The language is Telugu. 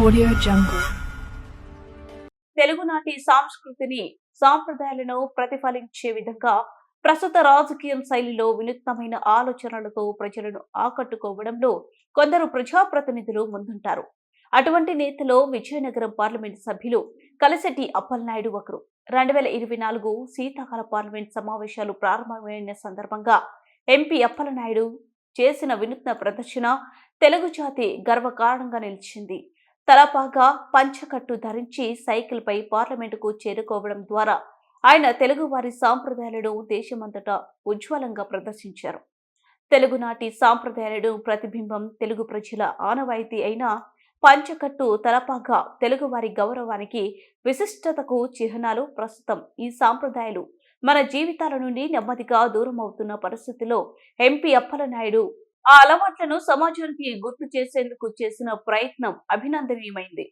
Audio Jungle. తెలుగునాటి సంస్కృతిని సాంప్రదాయాలను ప్రతిఫలించే విధంగా ప్రస్తుత రాజకీయ శైలిలో వినూత్నమైన ఆలోచనలతో ప్రజలను ఆకట్టుకోవడంలో కొందరు ప్రజాప్రతినిధులు ముందుంటారు. అటువంటి నేతలో విజయనగరం పార్లమెంట్ సభ్యులు కలిశెట్టి అప్పలనాయుడు ఒకరు. 2024 శీతాకాల పార్లమెంట్ సమావేశాలు ప్రారంభమైన సందర్భంగా ఎంపీ అప్పలనాయుడు చేసిన వినూత్న ప్రదర్శన తెలుగు జాతి గర్వకారణంగా నిలిచింది. తలపాగా పంచకట్టు ధరించి సైకిల్ పై పార్లమెంటుకు చేరుకోవడం ద్వారా ఆయన తెలుగువారి సాంప్రదాయాలను దేశమంతటా ఉజ్వలంగా ప్రదర్శించారు. తెలుగునాటి సాంప్రదాయాలను ప్రతిబింబం తెలుగు ప్రజల ఆనవాయితీ అయిన పంచకట్టు తలపాగా తెలుగువారి గౌరవానికి విశిష్టతకు చిహ్నాలు. ప్రస్తుతం ఈ సాంప్రదాయాలు మన జీవితాల నుండి నెమ్మదిగా దూరం అవుతున్న పరిస్థితిలో ఎంపీ అప్పలనాయుడు ఆ అలవాట్లను సమాజానికి గుర్తు చేసేందుకు చేసిన ప్రయత్నం అభినందనీయమైంది.